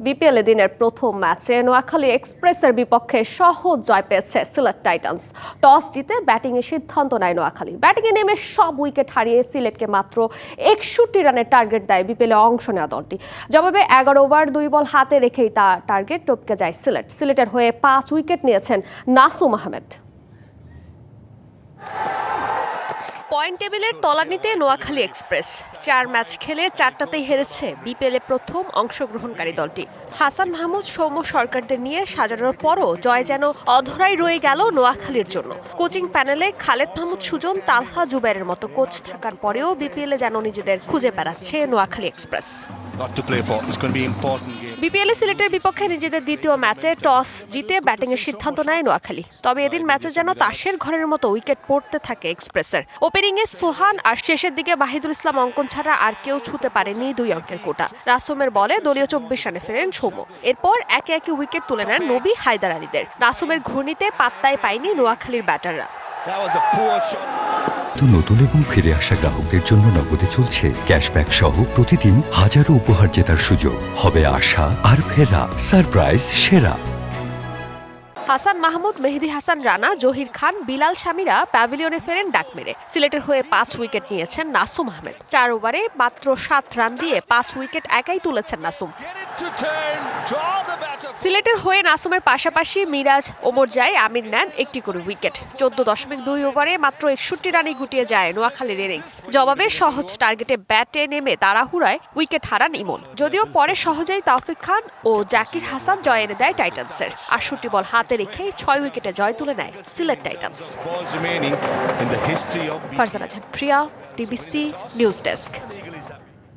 BPL দিনের প্রথম ম্যাচে নোয়াখালী এক্সপ্রেসের বিপক্ষে সহজ জয় পেয়েছে সিলেট টাইটান্স। টস জিতে ব্যাটিংয়ে সিদ্ধান্ত নেয় নোয়াখালী। ব্যাটিংয়ে নেমে সব উইকেট হারিয়ে সিলেটকে মাত্র 61 রানের টার্গেট দেয় বিপিএলে অংশ নেওয়া দলটি। জবাবে 11 ওভার 2 বল হাতে রেখেই তা টার্গেট টপকে যায় সিলেট। সিলেটের হয়ে 5 উইকেট নিয়েছেন নাসুম আহমেদ। পয়েন্ট টেবিলের তলানিতে নোয়াখালী এক্সপ্রেস 4 ম্যাচ খেলে 4টাতেই হেরেছে বিপিএলে প্রথম অংশগ্রহণকারী দলটি। হাসান মাহমুদ, সৌম্য সরকারদের নিয়ে সাজানোর পরও জয় যেন অধরাই রয়ে গেল নোয়াখালীর জন্য। কোচিং প্যানেলে খালেদ মাহমুদ সুজন, তালহা জুবাইরের মতো কোচ থাকার পরেও বিপিএলে যেন নিজেদের খুঁজে বেড়াচ্ছে নোয়াখালী এক্সপ্রেস। বিপিএলে সিলেটের বিপক্ষে নিজেদের দ্বিতীয় ম্যাচে টস জিতে ব্যাটিংয়ের সিদ্ধান্ত নেয় নোয়াখালী। তবে এদিন ম্যাচে যেন তাসের ঘরের মতো উইকেট পড়তে থাকে এক্সপ্রেসের। ওপেনিংয়ে সোহান আর শেষের দিকে বাহিদুল ইসলাম অঙ্কন ছাড়া আর কেউ ছুঁতে পারেনি 2 অঙ্কের কোটা। নাসুমের বলে দলীয় 24 রানে ফেরেন সৌম্য। এরপর একে একে উইকেট তুলে নেন নবী, হায়দার আলীদের। নাসুমের ঘূর্ণিতে পাত্তাই পায়নি নোয়াখালীর ব্যাটাররা। নতুন এবং ফিরে আসা গ্রাহকদের জন্য নগদে চলছে ক্যাশব্যাক সহ প্রতিদিন হাজারো উপহার জেতার সুযোগ। হবে আশা আর ফেরা, সারপ্রাইজ সেরা। হাসান মাহমুদ, মেহেদী হাসান রানা, জহির খান, বিলাল শামিরা প্যাভিলিয়নে ফেরেন ডাক মেরে। সিলেটের হয়ে 5 উইকেট নিয়েছেন নাসুম আহমেদ। 4 ওভারে মাত্র 7 রান দিয়ে 5 উইকেট একাই তুলেছেন নাসুম। সিলেটের হয়ে নাসুমের পাশাপাশি মিরাজ, ওমর জাই, আমির নেন 1টি করে উইকেট। 14.2 ওভারে মাত্র 61 রানে গুটিয়ে যায় নোয়াখালীর ইনিংস। জবাবে সহজ টার্গেটে ব্যাটে নেমে তাড়াহুড়ায় উইকেট হারান ইমন। যদিও পরে সহজেই তাওফিক খান ও জাকির হাসান জয় এনে দেয় টাইটান্সের। 68 বল হাতে রেখে 6 উইকেটে জয় তুলে নেয় সিলেট টাইটান্স। ফারজানা জাহান প্রিয়া, ডিবিসি নিউজ ডেস্ক।